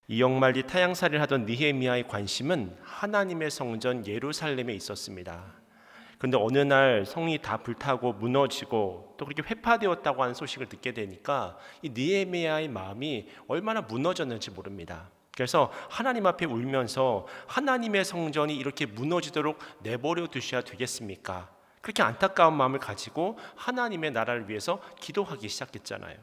이역말리 타향살이를 하던 느헤미야의 관심은 하나님의 성전 예루살렘에 있었습니다. 그런데 어느 날 성이 다 불타고 무너지고 또 그렇게 회파되었다고 하는 소식을 듣게 되니까 이 느헤미야의 마음이 얼마나 무너졌는지 모릅니다. 그래서 하나님 앞에 울면서 하나님의 성전이 이렇게 무너지도록 내버려 두셔야 되겠습니까? 그렇게 안타까운 마음을 가지고 하나님의 나라를 위해서 기도하기 시작했잖아요.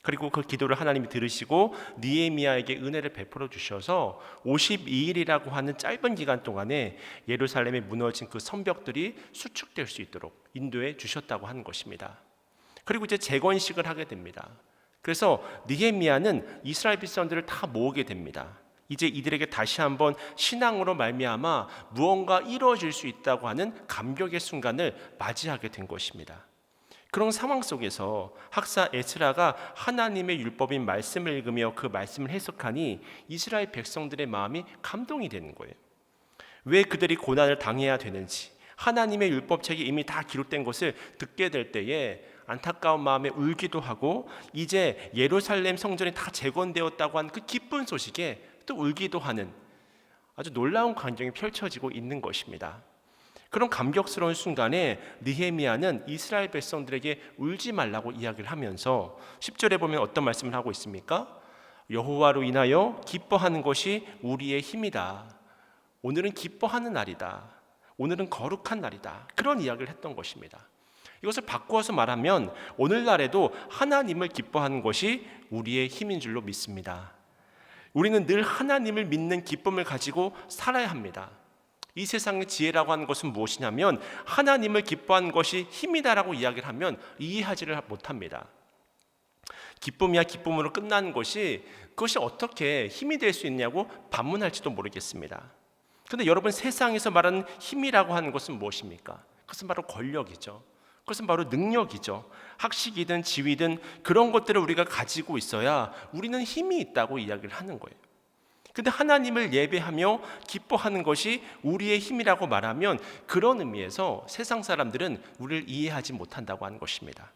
그리고 그 기도를 하나님이 들으시고 느헤미야에게 은혜를 베풀어 주셔서 52일이라고 하는 짧은 기간 동안에 예루살렘에 무너진 그 성벽들이 수축될 수 있도록 인도해 주셨다고 하는 것입니다. 그리고 이제 재건식을 하게 됩니다. 그래서 느헤미야는 이스라엘 백성들을 다 모으게 됩니다. 이제 이들에게 다시 한번 신앙으로 말미암아 무언가 이루어질 수 있다고 하는 감격의 순간을 맞이하게 된 것입니다. 그런 상황 속에서 학사 에스라가 하나님의 율법인 말씀을 읽으며 그 말씀을 해석하니 이스라엘 백성들의 마음이 감동이 되는 거예요. 왜 그들이 고난을 당해야 되는지, 하나님의 율법책이 이미 다 기록된 것을 듣게 될 때에 안타까운 마음에 울기도 하고, 이제 예루살렘 성전이 다 재건되었다고 하는 그 기쁜 소식에 또 울기도 하는 아주 놀라운 광경이 펼쳐지고 있는 것입니다. 그런 감격스러운 순간에 느헤미야는 이스라엘 백성들에게 울지 말라고 이야기를 하면서 10절에 보면 어떤 말씀을 하고 있습니까? 여호와로 인하여 기뻐하는 것이 우리의 힘이다. 오늘은 기뻐하는 날이다. 오늘은 거룩한 날이다. 그런 이야기를 했던 것입니다. 이것을 바꾸어서 말하면 오늘날에도 하나님을 기뻐하는 것이 우리의 힘인 줄로 믿습니다. 우리는 늘 하나님을 믿는 기쁨을 가지고 살아야 합니다. 이 세상의 지혜라고 하는 것은 무엇이냐면 하나님을 기뻐하는 것이 힘이다라고 이야기를 하면 이해하지를 못합니다. 기쁨이야 기쁨으로 끝나는 것이 그것이 어떻게 힘이 될 수 있냐고 반문할지도 모르겠습니다. 그런데 여러분, 세상에서 말하는 힘이라고 하는 것은 무엇입니까? 그것은 바로 권력이죠. 그것은 바로 능력이죠. 학식이든 지위든 그런 것들을 우리가 가지고 있어야 우리는 힘이 있다고 이야기를 하는 거예요. 근데 하나님을 예배하며 기뻐하는 것이 우리의 힘이라고 말하면 그런 의미에서 세상 사람들은 우리를 이해하지 못한다고 하는 것입니다.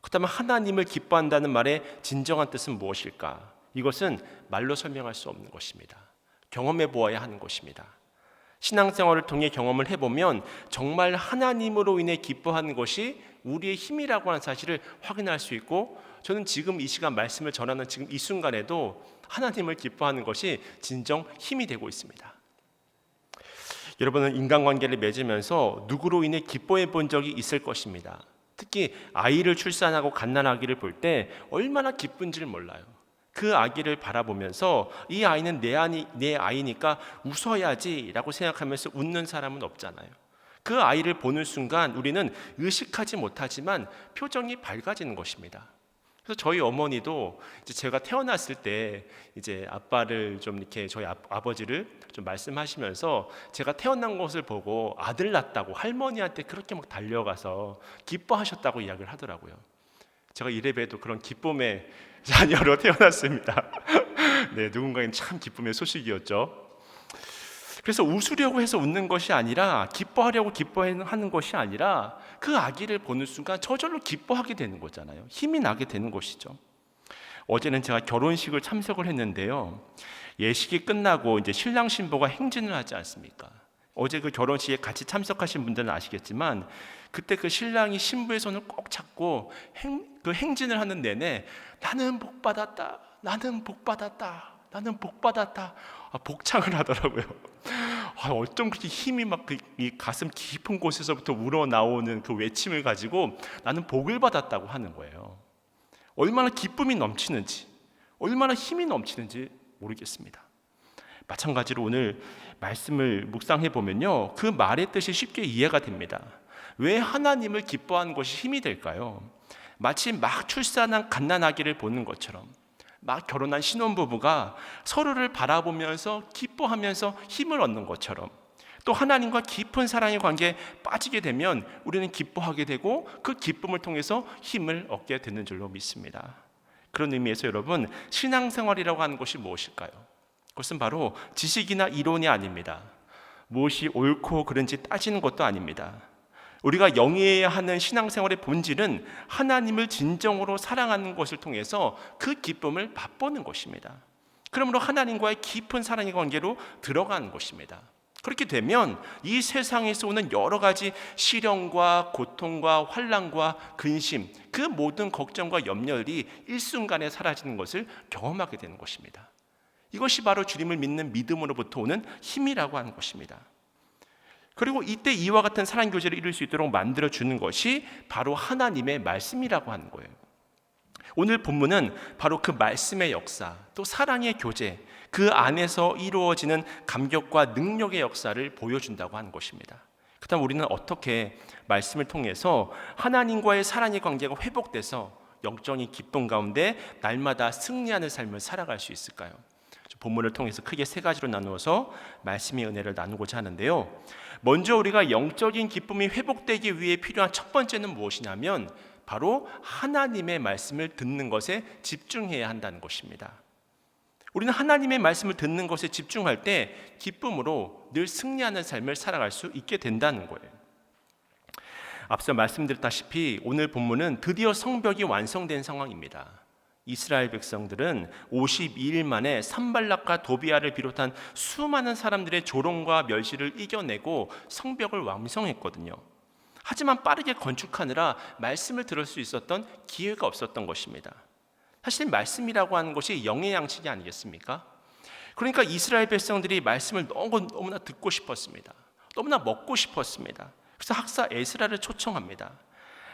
그렇다면 하나님을 기뻐한다는 말의 진정한 뜻은 무엇일까? 이것은 말로 설명할 수 없는 것입니다. 경험해 보아야 하는 것입니다. 신앙생활을 통해 경험을 해보면 정말 하나님으로 인해 기뻐하는 것이 우리의 힘이라고 하는 사실을 확인할 수 있고, 저는 지금 이 시간 말씀을 전하는 지금 이 순간에도 하나님을 기뻐하는 것이 진정 힘이 되고 있습니다. 여러분은 인간관계를 맺으면서 누구로 인해 기뻐해 본 적이 있을 것입니다. 특히 아이를 출산하고 갓난아기를 볼 때 얼마나 기쁜지를 몰라요. 그 아기를 바라보면서 이 아이는 내 아이니까 웃어야지라고 생각하면서 웃는 사람은 없잖아요. 그 아이를 보는 순간 우리는 의식하지 못하지만 표정이 밝아지는 것입니다. 그래서 저희 어머니도 이제 제가 태어났을 때 이제 아빠를 좀 이렇게 저희 아버지를 좀 말씀하시면서 제가 태어난 것을 보고 아들 낳았다고 할머니한테 그렇게 막 달려가서 기뻐하셨다고 이야기를 하더라고요. 제가 이래봬도 그런 기쁨의 자녀로 태어났습니다. 네, 누군가에겐 참 기쁨의 소식이었죠. 그래서 웃으려고 해서 웃는 것이 아니라, 기뻐하려고 기뻐하는 것이 아니라 그 아기를 보는 순간 저절로 기뻐하게 되는 거잖아요. 힘이 나게 되는 것이죠. 어제는 제가 결혼식을 참석을 했는데요, 예식이 끝나고 이제 신랑 신부가 행진을 하지 않습니까? 어제 그 결혼식에 같이 참석하신 분들은 아시겠지만 그때 그 신랑이 신부의 손을 꼭 잡고 그 행진을 하는 내내 나는 복 받았다, 나는 복 받았다, 나는 복 받았다, 복창을 하더라고요. 어쩜 그렇게 힘이 막 이 가슴 깊은 곳에서부터 우러나오는 그 외침을 가지고 나는 복을 받았다고 하는 거예요. 얼마나 기쁨이 넘치는지, 얼마나 힘이 넘치는지 모르겠습니다. 마찬가지로 오늘 말씀을 묵상해 보면요, 그 말의 뜻이 쉽게 이해가 됩니다. 왜 하나님을 기뻐하는 것이 힘이 될까요? 마치 막 출산한 갓난아기를 보는 것처럼, 막 결혼한 신혼부부가 서로를 바라보면서 기뻐하면서 힘을 얻는 것처럼, 또 하나님과 깊은 사랑의 관계에 빠지게 되면 우리는 기뻐하게 되고 그 기쁨을 통해서 힘을 얻게 되는 줄로 믿습니다. 그런 의미에서 여러분, 신앙생활이라고 하는 것이 무엇일까요? 그것은 바로 지식이나 이론이 아닙니다. 무엇이 옳고 그른지 따지는 것도 아닙니다. 우리가 영위해야 하는 신앙생활의 본질은 하나님을 진정으로 사랑하는 것을 통해서 그 기쁨을 맛보는 것입니다. 그러므로 하나님과의 깊은 사랑의 관계로 들어가는 것입니다. 그렇게 되면 이 세상에서 오는 여러 가지 시련과 고통과 환난과 근심, 그 모든 걱정과 염려들이 일순간에 사라지는 것을 경험하게 되는 것입니다. 이것이 바로 주님을 믿는 믿음으로부터 오는 힘이라고 하는 것입니다. 그리고 이때 이와 같은 사랑 교제를 이룰 수 있도록 만들어주는 것이 바로 하나님의 말씀이라고 하는 거예요. 오늘 본문은 바로 그 말씀의 역사, 또 사랑의 교제, 그 안에서 이루어지는 감격과 능력의 역사를 보여준다고 하는 것입니다. 그렇다면 우리는 어떻게 말씀을 통해서 하나님과의 사랑의 관계가 회복돼서 영적인 기쁨 가운데 날마다 승리하는 삶을 살아갈 수 있을까요? 본문을 통해서 크게 세 가지로 나누어서 말씀의 은혜를 나누고자 하는데요. 먼저 우리가 영적인 기쁨이 회복되기 위해 필요한 첫 번째는 무엇이냐면 바로 하나님의 말씀을 듣는 것에 집중해야 한다는 것입니다. 우리는 하나님의 말씀을 듣는 것에 집중할 때 기쁨으로 늘 승리하는 삶을 살아갈 수 있게 된다는 거예요. 앞서 말씀드렸다시피 오늘 본문은 드디어 성벽이 완성된 상황입니다. 이스라엘 백성들은 52일 만에 산발락과 도비아를 비롯한 수많은 사람들의 조롱과 멸시를 이겨내고 성벽을 완성했거든요. 하지만 빠르게 건축하느라 말씀을 들을 수 있었던 기회가 없었던 것입니다. 사실 말씀이라고 하는 것이 영의 양식이 아니겠습니까? 그러니까 이스라엘 백성들이 말씀을 너무나 듣고 싶었습니다. 너무나 먹고 싶었습니다. 그래서 학사 에스라를 초청합니다.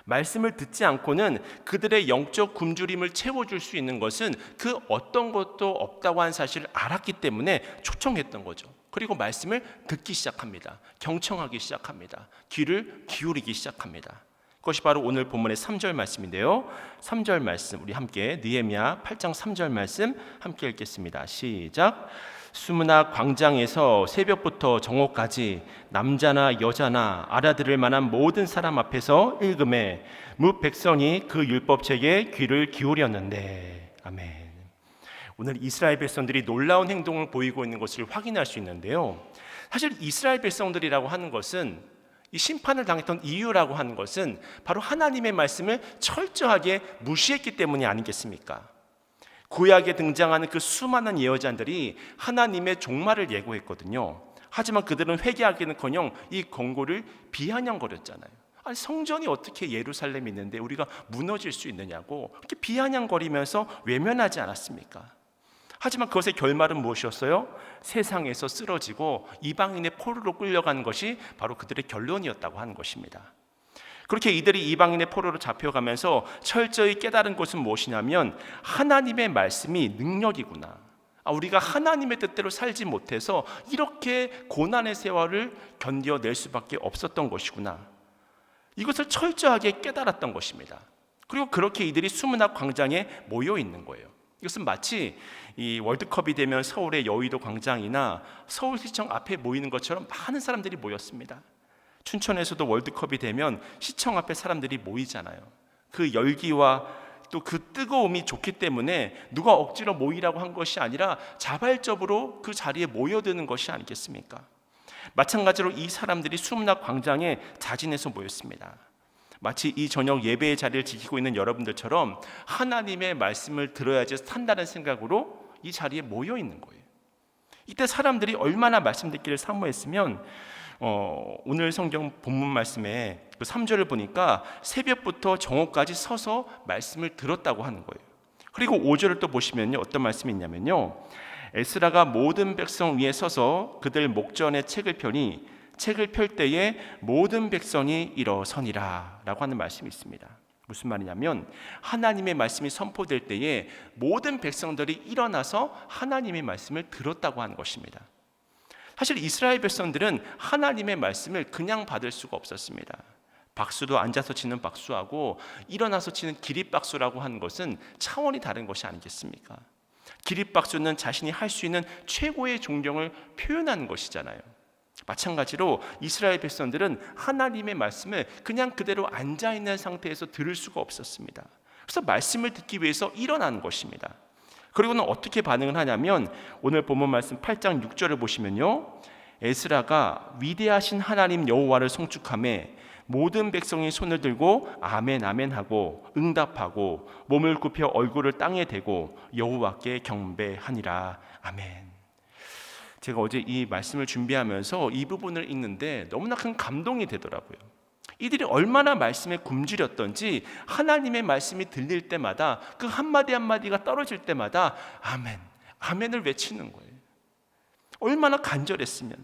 말씀을 듣지 않고는 그들의 영적 굶주림을 채워줄 수 있는 것은 그 어떤 것도 없다고 한 사실을 알았기 때문에 초청했던 거죠. 그리고 말씀을 듣기 시작합니다. 경청하기 시작합니다. 귀를 기울이기 시작합니다. 그것이 바로 오늘 본문의 3절 말씀인데요. 3절 말씀 우리 함께 느헤미야 8장 3절 말씀 함께 읽겠습니다. 시작. 수문학 광장에서 새벽부터 정오까지 남자나 여자나 알아들을 만한 모든 사람 앞에서 읽음에 뭇 백성이 그 율법책에 귀를 기울였는데. 아멘. 오늘 이스라엘 백성들이 놀라운 행동을 보이고 있는 것을 확인할 수 있는데요. 사실 이스라엘 백성들이라고 하는 것은 이 심판을 당했던 이유라고 하는 것은 바로 하나님의 말씀을 철저하게 무시했기 때문이 아니겠습니까? 구약에 등장하는 그 수많은 예언자들이 하나님의 종말을 예고했거든요. 하지만 그들은 회개하기는커녕 이 권고를 비아냥거렸잖아요. 아니, 성전이 어떻게 예루살렘에 있는데 우리가 무너질 수 있느냐고 이렇게 비아냥거리면서 외면하지 않았습니까? 하지만 그것의 결말은 무엇이었어요? 세상에서 쓰러지고 이방인의 포로로 끌려가는 것이 바로 그들의 결론이었다고 하는 것입니다. 그렇게 이들이 이방인의 포로로 잡혀가면서 철저히 깨달은 것은 무엇이냐면 하나님의 말씀이 능력이구나. 우리가 하나님의 뜻대로 살지 못해서 이렇게 고난의 세월을 견뎌낼 수밖에 없었던 것이구나. 이것을 철저하게 깨달았던 것입니다. 그리고 그렇게 이들이 수문학 광장에 모여 있는 거예요. 이것은 마치 이 월드컵이 되면 서울의 여의도 광장이나 서울시청 앞에 모이는 것처럼 많은 사람들이 모였습니다. 춘천에서도 월드컵이 되면 시청 앞에 사람들이 모이잖아요. 그 열기와 또 그 뜨거움이 좋기 때문에 누가 억지로 모이라고 한 것이 아니라 자발적으로 그 자리에 모여드는 것이 아니겠습니까? 마찬가지로 이 사람들이 수문학 광장에 자진해서 모였습니다. 마치 이 저녁 예배의 자리를 지키고 있는 여러분들처럼 하나님의 말씀을 들어야지 산다는 생각으로 이 자리에 모여 있는 거예요. 이때 사람들이 얼마나 말씀 듣기를 사모했으면 오늘 성경 본문 말씀에 그 3절을 보니까 새벽부터 정오까지 서서 말씀을 들었다고 하는 거예요. 그리고 5절을 또 보시면요, 어떤 말씀이 있냐면요, 에스라가 모든 백성 위에 서서 그들 목전에 책을 펴니 책을 펼 때에 모든 백성이 일어서니라 라고 하는 말씀이 있습니다. 무슨 말이냐면 하나님의 말씀이 선포될 때에 모든 백성들이 일어나서 하나님의 말씀을 들었다고 하는 것입니다. 사실 이스라엘 백성들은 하나님의 말씀을 그냥 받을 수가 없었습니다. 박수도 앉아서 치는 박수하고 일어나서 치는 기립박수라고 하는 것은 차원이 다른 것이 아니겠습니까? 기립박수는 자신이 할 수 있는 최고의 존경을 표현하는 것이잖아요. 마찬가지로 이스라엘 백성들은 하나님의 말씀을 그냥 그대로 앉아있는 상태에서 들을 수가 없었습니다. 그래서 말씀을 듣기 위해서 일어나는 것입니다. 그리고는 어떻게 반응을 하냐면 오늘 본문 말씀 8장 6절을 보시면요, 에스라가 위대하신 하나님 여호와를 송축하며 모든 백성이 손을 들고 아멘 아멘 하고 응답하고 몸을 굽혀 얼굴을 땅에 대고 여호와께 경배하니라. 아멘. 제가 어제 이 말씀을 준비하면서 이 부분을 읽는데 너무나 큰 감동이 되더라고요. 이들이 얼마나 말씀에 굶주렸던지 하나님의 말씀이 들릴 때마다 그 한마디 한마디가 떨어질 때마다 아멘, 아멘을 외치는 거예요. 얼마나 간절했으면.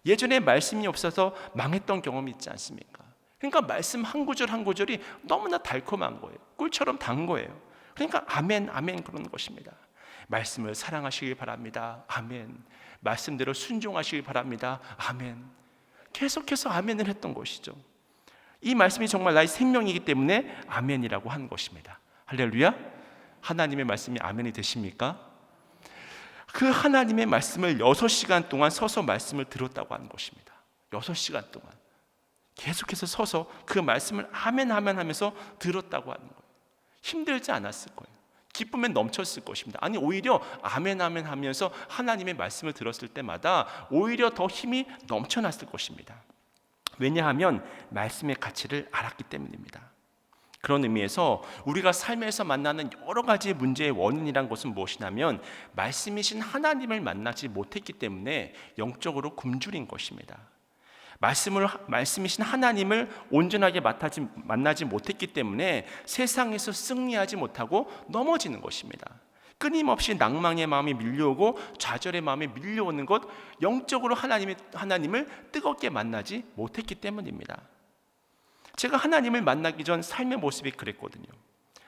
예전에 말씀이 없어서 망했던 경험이 있지 않습니까? 그러니까 말씀 한 구절 한 구절이 너무나 달콤한 거예요. 꿀처럼 단 거예요. 그러니까 아멘, 아멘 그러는 것입니다. 말씀을 사랑하시길 바랍니다. 아멘. 말씀대로 순종하시길 바랍니다. 아멘. 계속해서 아멘을 했던 것이죠. 이 말씀이 정말 나의 생명이기 때문에 아멘이라고 하는 것입니다. 할렐루야. 하나님의 말씀이 아멘이 되십니까? 그 하나님의 말씀을 6시간 동안 서서 말씀을 들었다고 하는 것입니다. 6시간 동안 계속해서 서서 그 말씀을 아멘 아멘 하면서 들었다고 하는 거예요. 힘들지 않았을 거예요. 기쁨에 넘쳤을 것입니다. 아니 오히려 아멘 아멘 하면서 하나님의 말씀을 들었을 때마다 오히려 더 힘이 넘쳐났을 것입니다. 왜냐하면 말씀의 가치를 알았기 때문입니다. 그런 의미에서 우리가 삶에서 만나는 여러 가지 문제의 원인이란 것은 무엇이냐면 말씀이신 하나님을 만나지 못했기 때문에 영적으로 굶주린 것입니다. 말씀이신 하나님을 온전하게 만나지 못했기 때문에 세상에서 승리하지 못하고 넘어지는 것입니다. 끊임없이 낭망의 마음이 밀려오고 좌절의 마음이 밀려오는 것, 영적으로 하나님을 뜨겁게 만나지 못했기 때문입니다. 제가 하나님을 만나기 전 삶의 모습이 그랬거든요.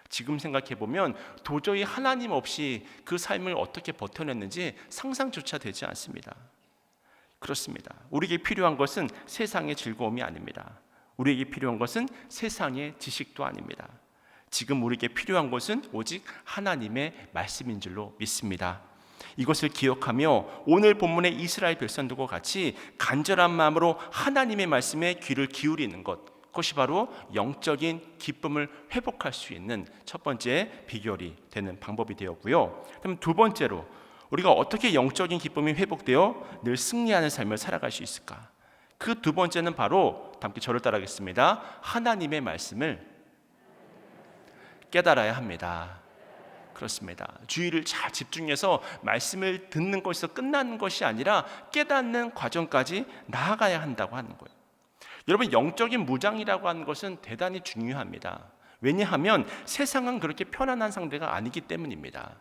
지금 생각해보면 도저히 하나님 없이 그 삶을 어떻게 버텨냈는지 상상조차 되지 않습니다. 그렇습니다. 우리에게 필요한 것은 세상의 즐거움이 아닙니다. 우리에게 필요한 것은 세상의 지식도 아닙니다. 지금 우리에게 필요한 것은 오직 하나님의 말씀인 줄로 믿습니다. 이것을 기억하며 오늘 본문의 이스라엘 백성들과 같이 간절한 마음으로 하나님의 말씀에 귀를 기울이는 것, 그것이 바로 영적인 기쁨을 회복할 수 있는 첫 번째 비결이 되는 방법이 되었고요. 그럼 두 번째로 우리가 어떻게 영적인 기쁨이 회복되어 늘 승리하는 삶을 살아갈 수 있을까? 그 두 번째는 바로 함께 저를 따라하겠습니다. 하나님의 말씀을 깨달아야 합니다. 그렇습니다. 주의를 잘 집중해서 말씀을 듣는 것에서 끝나는 것이 아니라 깨닫는 과정까지 나아가야 한다고 하는 거예요. 여러분, 영적인 무장이라고 하는 것은 대단히 중요합니다. 왜냐하면 세상은 그렇게 편안한 상대가 아니기 때문입니다.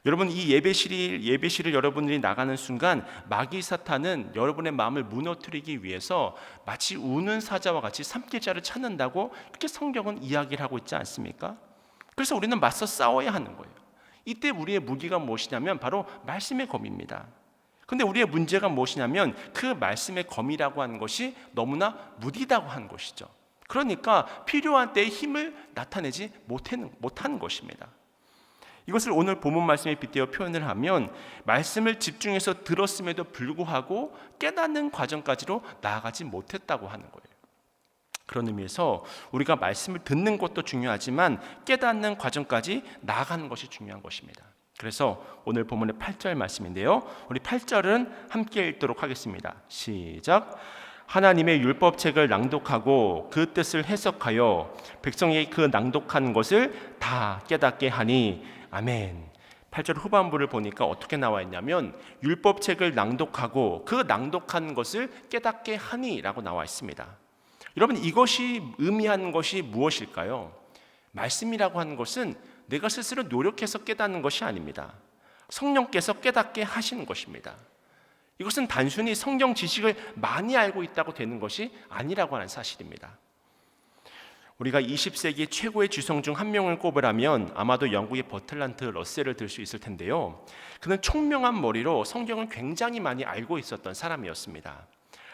여러분, 이 예배실을 여러분들이 나가는 순간 마귀 사탄은 여러분의 마음을 무너뜨리기 위해서 마치 우는 사자와 같이 삼킬자를 찾는다고 그렇게 성경은 이야기를 하고 있지 않습니까? 그래서 우리는 맞서 싸워야 하는 거예요. 이때 우리의 무기가 무엇이냐면 바로 말씀의 검입니다. 그런데 우리의 문제가 무엇이냐면 그 말씀의 검이라고 하는 것이 너무나 무디다고 하는 것이죠. 그러니까 필요한 때에 힘을 나타내지 못하는 것입니다. 이것을 오늘 본문 말씀에 빗대어 표현을 하면 말씀을 집중해서 들었음에도 불구하고 깨닫는 과정까지로 나아가지 못했다고 하는 거예요. 그런 의미에서 우리가 말씀을 듣는 것도 중요하지만 깨닫는 과정까지 나아가는 것이 중요한 것입니다. 그래서 오늘 본문의 8절 말씀인데요. 우리 8절은 함께 읽도록 하겠습니다. 시작. 하나님의 율법책을 낭독하고 그 뜻을 해석하여 백성에게 그 낭독한 것을 다 깨닫게 하니 아멘. 8절 후반부를 보니까 어떻게 나와 있냐면 율법책을 낭독하고 그 낭독한 것을 깨닫게 하니 라고 나와 있습니다. 여러분, 이것이 의미하는 것이 무엇일까요? 말씀이라고 하는 것은 내가 스스로 노력해서 깨닫는 것이 아닙니다. 성령께서 깨닫게 하시는 것입니다. 이것은 단순히 성경 지식을 많이 알고 있다고 되는 것이 아니라고 하는 사실입니다. 우리가 20세기 최고의 주성 중 한 명을 꼽으라면 아마도 영국의 버틀란트 러셀을 들 수 있을 텐데요. 그는 총명한 머리로 성경을 굉장히 많이 알고 있었던 사람이었습니다.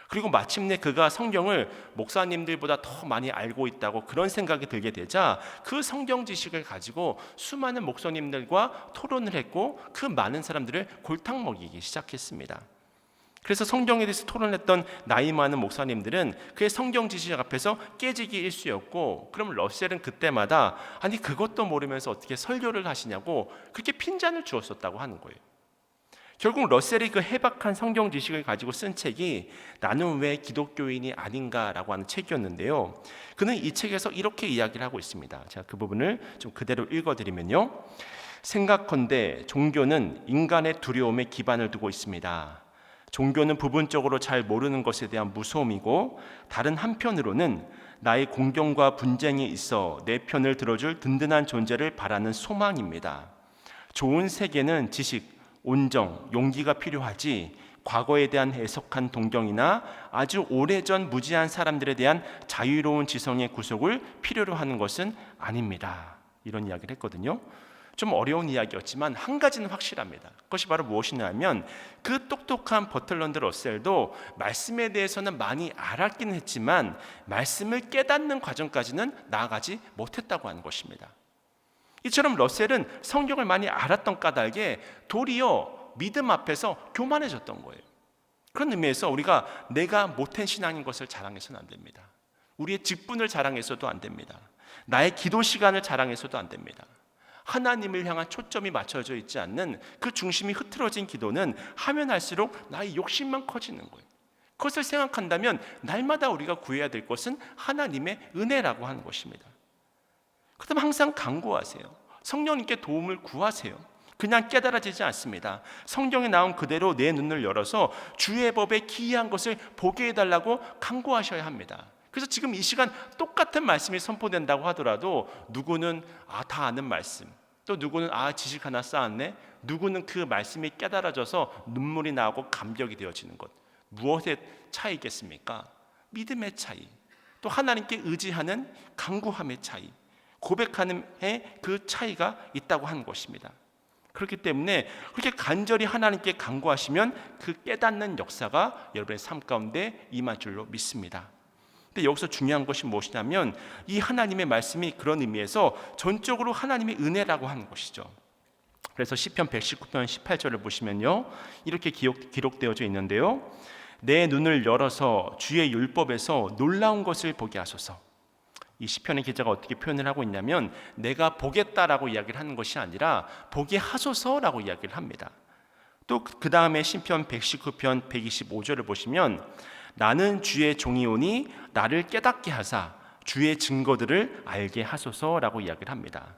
그리고 마침내 그가 성경을 목사님들보다 더 많이 알고 있다고 그런 생각이 들게 되자 그 성경 지식을 가지고 수많은 목사님들과 토론을 했고 그 많은 사람들을 골탕 먹이기 시작했습니다. 그래서 성경에 대해서 토론했던 나이 많은 목사님들은 그의 성경 지식 앞에서 깨지기 일쑤였고, 그럼 러셀은 그때마다 아니 그것도 모르면서 어떻게 설교를 하시냐고 그렇게 핀잔을 주었었다고 하는 거예요. 결국 러셀이 그 해박한 성경 지식을 가지고 쓴 책이 나는 왜 기독교인이 아닌가라고 하는 책이었는데요. 그는 이 책에서 이렇게 이야기를 하고 있습니다. 제가 그 부분을 좀 그대로 읽어드리면요. 생각컨대 종교는 인간의 두려움에 기반을 두고 있습니다. 종교는 부분적으로 잘 모르는 것에 대한 무서움이고, 다른 한편으로는 나의 공경과 분쟁이 있어 내 편을 들어줄 든든한 존재를 바라는 소망입니다. 좋은 세계는 지식, 온정, 용기가 필요하지 과거에 대한 애석한 동경이나 아주 오래전 무지한 사람들에 대한 자유로운 지성의 구속을 필요로 하는 것은 아닙니다. 이런 이야기를 했거든요. 좀 어려운 이야기였지만 한 가지는 확실합니다. 그것이 바로 무엇이냐면 그 똑똑한 버틀런드 러셀도 말씀에 대해서는 많이 알았긴 했지만 말씀을 깨닫는 과정까지는 나아가지 못했다고 하는 것입니다. 이처럼 러셀은 성경을 많이 알았던 까닭에 도리어 믿음 앞에서 교만해졌던 거예요. 그런 의미에서 우리가 내가 못한 신앙인 것을 자랑해서는 안 됩니다. 우리의 직분을 자랑해서도 안 됩니다. 나의 기도 시간을 자랑해서도 안 됩니다. 하나님을 향한 초점이 맞춰져 있지 않는 그 중심이 흐트러진 기도는 하면 할수록 나의 욕심만 커지는 거예요. 그것을 생각한다면 날마다 우리가 구해야 될 것은 하나님의 은혜라고 하는 것입니다. 그렇다면 항상 간구하세요. 성령님께 도움을 구하세요. 그냥 깨달아지지 않습니다. 성경에 나온 그대로 내 눈을 열어서 주의 법에 기이한 것을 보게 해달라고 간구하셔야 합니다. 그래서 지금 이 시간 똑같은 말씀이 선포된다고 하더라도 누구는 다 아는 말씀, 또 누구는 지식 하나 쌓았네, 누구는 그 말씀이 깨달아져서 눈물이 나오고 감격이 되어지는 것, 무엇의 차이겠습니까? 믿음의 차이, 또 하나님께 의지하는 간구함의 차이, 고백하는의 그 차이가 있다고 하는 것입니다. 그렇기 때문에 그렇게 간절히 하나님께 간구하시면 그 깨닫는 역사가 여러분의 삶 가운데 임할 줄로 믿습니다. 근데 여기서 중요한 것이 무엇이냐면 이 하나님의 말씀이 그런 의미에서 전적으로 하나님의 은혜라고 하는 것이죠. 그래서 시편 119편 18절을 보시면요, 이렇게 기록되어져 있는데요. 내 눈을 열어서 주의 율법에서 놀라운 것을 보게 하소서. 이 시편의 기자가 어떻게 표현을 하고 있냐면 내가 보겠다라고 이야기를 하는 것이 아니라 보게 하소서라고 이야기를 합니다. 또 그 다음에 시편 119편 125절을 보시면 나는 주의 종이오니 나를 깨닫게 하사 주의 증거들을 알게 하소서라고 이야기를 합니다.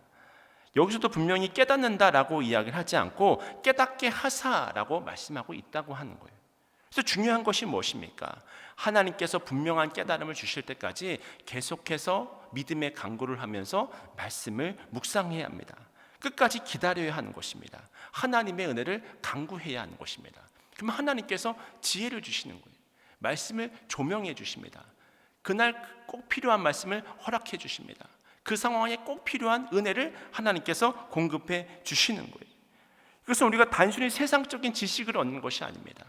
여기서도 분명히 깨닫는다라고 이야기를 하지 않고 깨닫게 하사라고 말씀하고 있다고 하는 거예요. 그래서 중요한 것이 무엇입니까? 하나님께서 분명한 깨달음을 주실 때까지 계속해서 믿음의 간구를 하면서 말씀을 묵상해야 합니다. 끝까지 기다려야 하는 것입니다. 하나님의 은혜를 간구해야 하는 것입니다. 그러면 하나님께서 지혜를 주시는 거예요. 말씀을 조명해 주십니다. 그날 꼭 필요한 말씀을 허락해 주십니다. 그 상황에 꼭 필요한 은혜를 하나님께서 공급해 주시는 거예요. 그래서 우리가 단순히 세상적인 지식을 얻는 것이 아닙니다.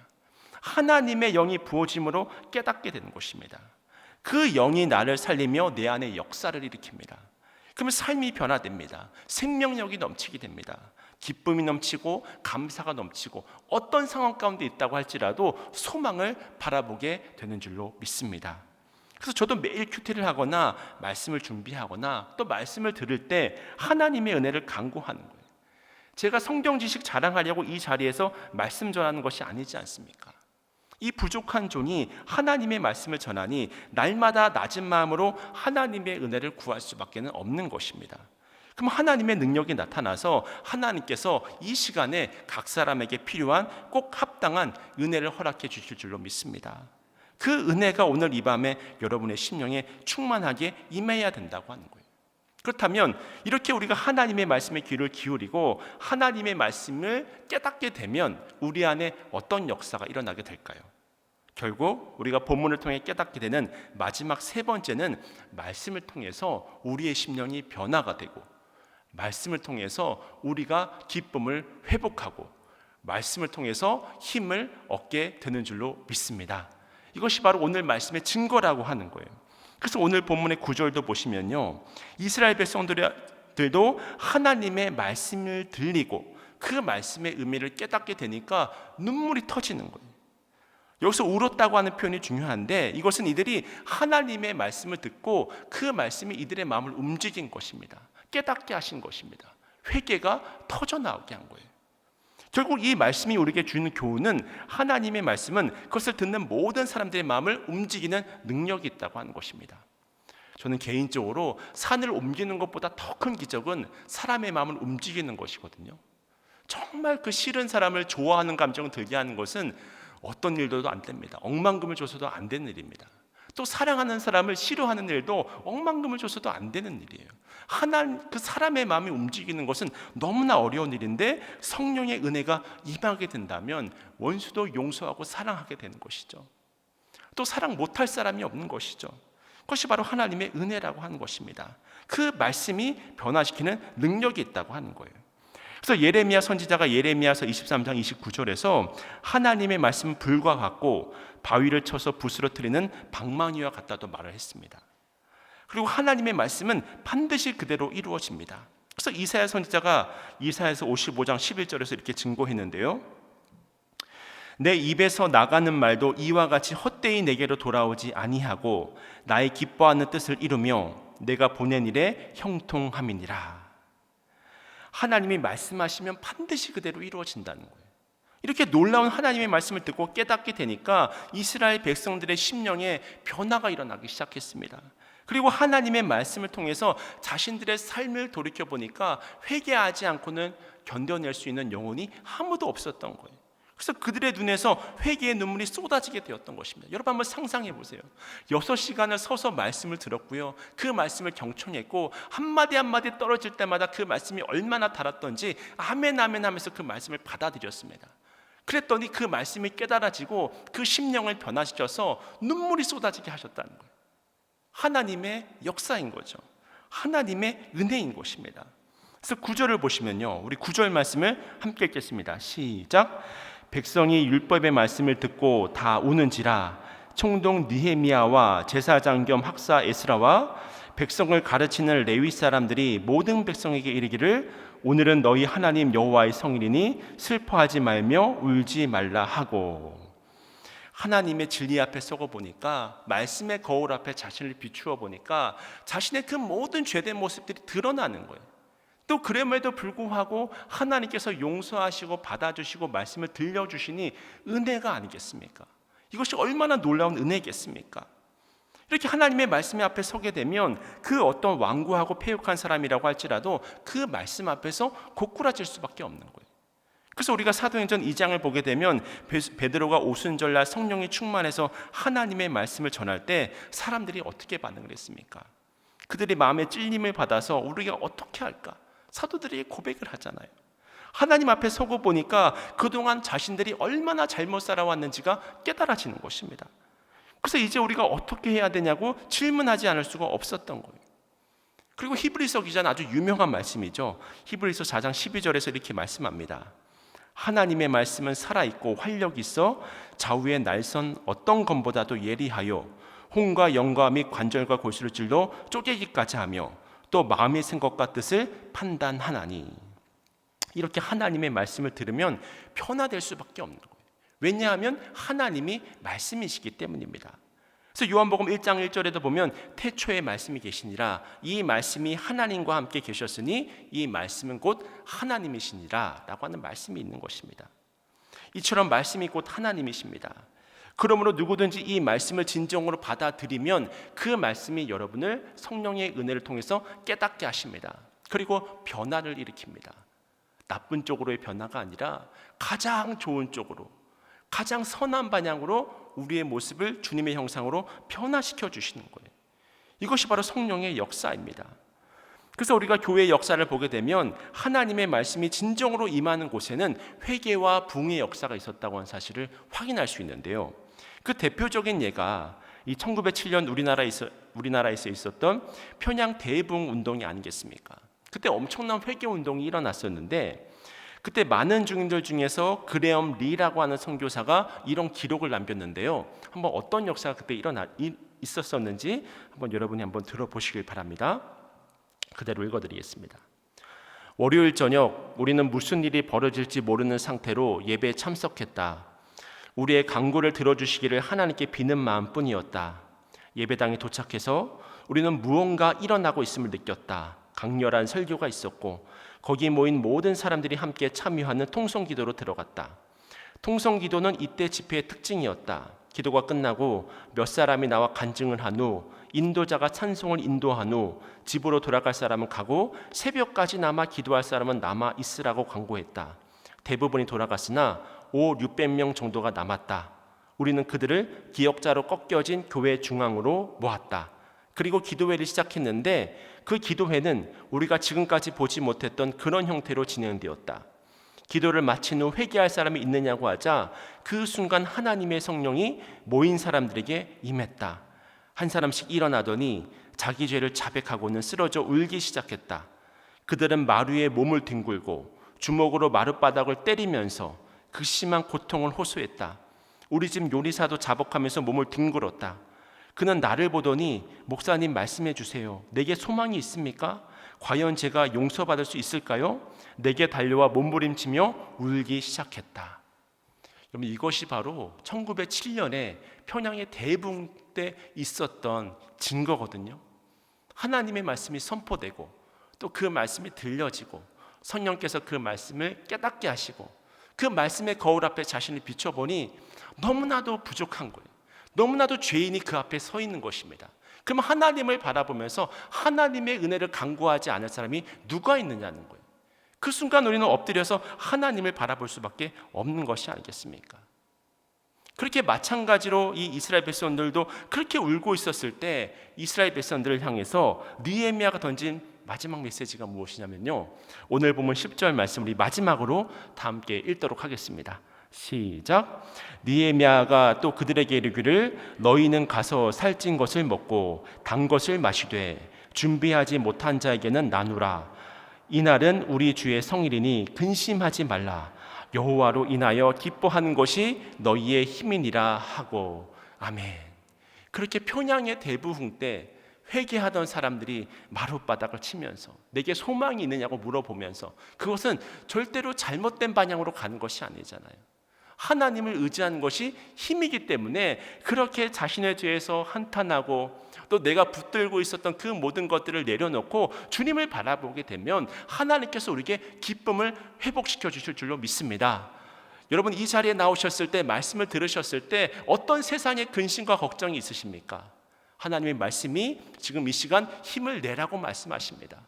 하나님의 영이 부어짐으로 깨닫게 되는 것입니다. 그 영이 나를 살리며 내 안에 역사를 일으킵니다. 그러면 삶이 변화됩니다. 생명력이 넘치게 됩니다. 기쁨이 넘치고 감사가 넘치고 어떤 상황 가운데 있다고 할지라도 소망을 바라보게 되는 줄로 믿습니다. 그래서 저도 매일 큐티를 하거나 말씀을 준비하거나 또 말씀을 들을 때 하나님의 은혜를 간구하는 거예요. 제가 성경 지식 자랑하려고 이 자리에서 말씀 전하는 것이 아니지 않습니까? 이 부족한 종이 하나님의 말씀을 전하니 날마다 낮은 마음으로 하나님의 은혜를 구할 수밖에 없는 것입니다. 그럼 하나님의 능력이 나타나서 하나님께서 이 시간에 각 사람에게 필요한 꼭 합당한 은혜를 허락해 주실 줄로 믿습니다. 그 은혜가 오늘 이 밤에 여러분의 심령에 충만하게 임해야 된다고 하는 거예요. 그렇다면 이렇게 우리가 하나님의 말씀에 귀를 기울이고 하나님의 말씀을 깨닫게 되면 우리 안에 어떤 역사가 일어나게 될까요? 결국 우리가 본문을 통해 깨닫게 되는 마지막 세 번째는 말씀을 통해서 우리의 심령이 변화가 되고 말씀을 통해서 우리가 기쁨을 회복하고 말씀을 통해서 힘을 얻게 되는 줄로 믿습니다. 이것이 바로 오늘 말씀의 증거라고 하는 거예요. 그래서 오늘 본문의 9절도 보시면요, 이스라엘 백성들도 하나님의 말씀을 들리고 그 말씀의 의미를 깨닫게 되니까 눈물이 터지는 거예요. 여기서 울었다고 하는 표현이 중요한데 이것은 이들이 하나님의 말씀을 듣고 그 말씀이 이들의 마음을 움직인 것입니다. 깨닫게 하신 것입니다. 회개가 터져나오게 한 거예요. 결국 이 말씀이 우리에게 주는 교훈은 하나님의 말씀은 그것을 듣는 모든 사람들의 마음을 움직이는 능력이 있다고 하는 것입니다. 저는 개인적으로 산을 옮기는 것보다 더 큰 기적은 사람의 마음을 움직이는 것이거든요. 정말 그 싫은 사람을 좋아하는 감정을 들게 하는 것은 어떤 일도 안 됩니다. 억만금을 줘서도 안 되는 일입니다. 또 사랑하는 사람을 싫어하는 일도 억만금을 줘서도 안 되는 일이에요. 그 사람의 마음이 움직이는 것은 너무나 어려운 일인데 성령의 은혜가 임하게 된다면 원수도 용서하고 사랑하게 되는 것이죠. 또 사랑 못할 사람이 없는 것이죠. 그것이 바로 하나님의 은혜라고 하는 것입니다. 그 말씀이 변화시키는 능력이 있다고 하는 거예요. 그래서 예레미야 선지자가 예레미야서 23장 29절에서 하나님의 말씀은 불과 같고 바위를 쳐서 부스러뜨리는 방망이와 같다도 말을 했습니다. 그리고 하나님의 말씀은 반드시 그대로 이루어집니다. 그래서 이사야 선지자가 이사야서 55장 11절에서 이렇게 증거했는데요. 내 입에서 나가는 말도 이와 같이 헛되이 내게로 돌아오지 아니하고 나의 기뻐하는 뜻을 이루며 내가 보낸 일에 형통함이니라. 하나님이 말씀하시면 반드시 그대로 이루어진다는 거예요. 이렇게 놀라운 하나님의 말씀을 듣고 깨닫게 되니까 이스라엘 백성들의 심령에 변화가 일어나기 시작했습니다. 그리고 하나님의 말씀을 통해서 자신들의 삶을 돌이켜보니까 회개하지 않고는 견뎌낼 수 있는 영혼이 아무도 없었던 거예요. 그래서 그들의 눈에서 회개의 눈물이 쏟아지게 되었던 것입니다. 여러분 한번 상상해 보세요. 6시간을 서서 말씀을 들었고요. 그 말씀을 경청했고 한마디 한마디 떨어질 때마다 그 말씀이 얼마나 달았던지 아멘 아멘 하면서 그 말씀을 받아들였습니다. 그랬더니 그 말씀이 깨달아지고 그 심령을 변화시켜서 눈물이 쏟아지게 하셨다는 거예요. 하나님의 역사인 거죠. 하나님의 은혜인 것입니다. 그래서 9절을 보시면요, 우리 9절 말씀을 함께 읽겠습니다. 시작. 백성이 율법의 말씀을 듣고 다 우는지라. 총독 느헤미야와 제사장 겸 학사 에스라와 백성을 가르치는 레위 사람들이 모든 백성에게 이르기를 오늘은 너희 하나님 여호와의 성일이니 슬퍼하지 말며 울지 말라 하고. 하나님의 진리 앞에 서고 보니까, 말씀의 거울 앞에 자신을 비추어 보니까 자신의 그 모든 죄된 모습들이 드러나는 거예요. 또 그럼에도 불구하고 하나님께서 용서하시고 받아주시고 말씀을 들려주시니 은혜가 아니겠습니까? 이것이 얼마나 놀라운 은혜겠습니까? 이렇게 하나님의 말씀 앞에 서게 되면 그 어떤 완고하고 패역한 사람이라고 할지라도 그 말씀 앞에서 고꾸라질 수밖에 없는 거예요. 그래서 우리가 사도행전 2장을 보게 되면 베드로가 오순절날 성령이 충만해서 하나님의 말씀을 전할 때 사람들이 어떻게 반응을 했습니까? 그들이 마음의 찔림을 받아서 우리가 어떻게 할까? 사도들이 고백을 하잖아요. 하나님 앞에 서고 보니까 그동안 자신들이 얼마나 잘못 살아왔는지가 깨달아지는 것입니다. 그래서 이제 우리가 어떻게 해야 되냐고 질문하지 않을 수가 없었던 거예요. 그리고 히브리서 기자는 아주 유명한 말씀이죠. 히브리서 4장 12절에서 이렇게 말씀합니다. 하나님의 말씀은 살아있고 활력이 있어 좌우의 날선 어떤 검보다도 예리하여 혼과 영과 및 관절과 골수를 찔러 쪼개기까지 하며 또 마음의 생각과 뜻을 판단하나니. 이렇게 하나님의 말씀을 들으면 변화될 수밖에 없는 거예요. 왜냐하면 하나님이 말씀이시기 때문입니다. 그래서 요한복음 1장 1절에도 보면 태초에 말씀이 계시니라. 이 말씀이 하나님과 함께 계셨으니 이 말씀은 곧 하나님이시니라 라고 하는 말씀이 있는 것입니다. 이처럼 말씀이 곧 하나님이십니다. 그러므로 누구든지 이 말씀을 진정으로 받아들이면 그 말씀이 여러분을 성령의 은혜를 통해서 깨닫게 하십니다. 그리고 변화를 일으킵니다. 나쁜 쪽으로의 변화가 아니라 가장 좋은 쪽으로, 가장 선한 방향으로 우리의 모습을 주님의 형상으로 변화시켜 주시는 거예요. 이것이 바로 성령의 역사입니다. 그래서 우리가 교회의 역사를 보게 되면 하나님의 말씀이 진정으로 임하는 곳에는 회개와 부흥의 역사가 있었다고 하는 사실을 확인할 수 있는데요. 그 대표적인 예가 이 1907년 우리나라에서 있었던 평양 대부흥 운동이 아니겠습니까? 그때 엄청난 회개 운동이 일어났었는데 그때 많은 증인들 중에서 그레엄 리라고 하는 선교사가 이런 기록을 남겼는데요. 한번 어떤 역사가 그때 있었었는지 한번 여러분이 한번 들어보시길 바랍니다. 그대로 읽어드리겠습니다. 월요일 저녁 우리는 무슨 일이 벌어질지 모르는 상태로 예배에 참석했다. 우리의 간구를 들어주시기를 하나님께 비는 마음뿐이었다. 예배당에 도착해서 우리는 무언가 일어나고 있음을 느꼈다. 강렬한 설교가 있었고 거기 모인 모든 사람들이 함께 참여하는 통성기도로 들어갔다. 통성기도는 이때 집회의 특징이었다. 기도가 끝나고 몇 사람이 나와 간증을 한 후 인도자가 찬송을 인도한 후 집으로 돌아갈 사람은 가고 새벽까지 남아 기도할 사람은 남아 있으라고 권고했다. 대부분이 돌아갔으나 500~600명 정도가 남았다. 우리는 그들을 기역자로 꺾여진 교회 중앙으로 모았다. 그리고 기도회를 시작했는데 그 기도회는 우리가 지금까지 보지 못했던 그런 형태로 진행되었다. 기도를 마친 후 회개할 사람이 있느냐고 하자 그 순간 하나님의 성령이 모인 사람들에게 임했다. 한 사람씩 일어나더니 자기 죄를 자백하고는 쓰러져 울기 시작했다. 그들은 마루에 몸을 뒹굴고 주먹으로 마룻바닥을 때리면서 그 심한 고통을 호소했다. 우리 집 요리사도 자복하면서 몸을 뒹굴었다. 그는 나를 보더니 목사님 말씀해 주세요. 내게 소망이 있습니까? 과연 제가 용서받을 수 있을까요? 내게 달려와 몸부림치며 울기 시작했다. 여러분, 이것이 바로 1907년에 평양의 대붕 때 있었던 증거거든요. 하나님의 말씀이 선포되고 또 그 말씀이 들려지고 성령께서 그 말씀을 깨닫게 하시고 그 말씀의 거울 앞에 자신을 비춰보니 너무나도 부족한 거예요. 너무나도 죄인이 그 앞에 서 있는 것입니다. 그럼 하나님을 바라보면서 하나님의 은혜를 간구하지 않을 사람이 누가 있느냐는 거예요. 그 순간 우리는 엎드려서 하나님을 바라볼 수밖에 없는 것이 아니겠습니까? 그렇게 마찬가지로 이 이스라엘 백성들도 그렇게 울고 있었을 때 이스라엘 백성들을 향해서 느헤미야가 던진 마지막 메시지가 무엇이냐면요, 오늘 보면 10절 말씀 우리 마지막으로 다 함께 읽도록 하겠습니다. 시작. 느헤미야가 또 그들에게 이르기를 너희는 가서 살찐 것을 먹고 단 것을 마시되 준비하지 못한 자에게는 나누라. 이날은 우리 주의 성일이니 근심하지 말라. 여호와로 인하여 기뻐하는 것이 너희의 힘이니라 하고. 아멘. 그렇게 평양의 대부흥 때 회개하던 사람들이 마룻바닥을 치면서 내게 소망이 있느냐고 물어보면서, 그것은 절대로 잘못된 방향으로 가는 것이 아니잖아요. 하나님을 의지하는 것이 힘이기 때문에 그렇게 자신의 죄에서 한탄하고 또 내가 붙들고 있었던 그 모든 것들을 내려놓고 주님을 바라보게 되면 하나님께서 우리에게 기쁨을 회복시켜 주실 줄로 믿습니다. 여러분, 이 자리에 나오셨을 때, 말씀을 들으셨을 때 어떤 세상의 근심과 걱정이 있으십니까? 하나님의 말씀이 지금 이 시간 힘을 내라고 말씀하십니다.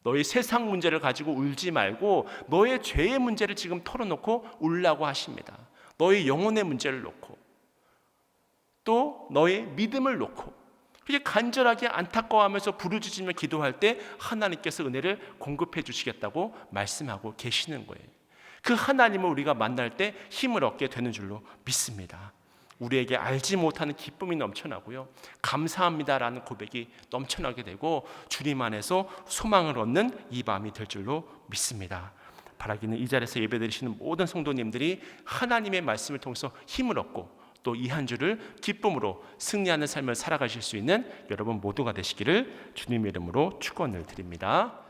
너의 세상 문제를 가지고 울지 말고 너의 죄의 문제를 지금 털어놓고 울라고 하십니다. 너의 영혼의 문제를 놓고 또 너의 믿음을 놓고 그렇게 간절하게 안타까워하면서 부르짖으며 기도할 때 하나님께서 은혜를 공급해 주시겠다고 말씀하고 계시는 거예요. 그 하나님을 우리가 만날 때 힘을 얻게 되는 줄로 믿습니다. 우리에게 알지 못하는 기쁨이 넘쳐나고요, 감사합니다라는 고백이 넘쳐나게 되고 주님 안에서 소망을 얻는 이 밤이 될 줄로 믿습니다. 바라기는 이 자리에서 예배드리시는 모든 성도님들이 하나님의 말씀을 통해서 힘을 얻고 또 이 한 주를 기쁨으로 승리하는 삶을 살아가실 수 있는 여러분 모두가 되시기를 주님의 이름으로 축원을 드립니다.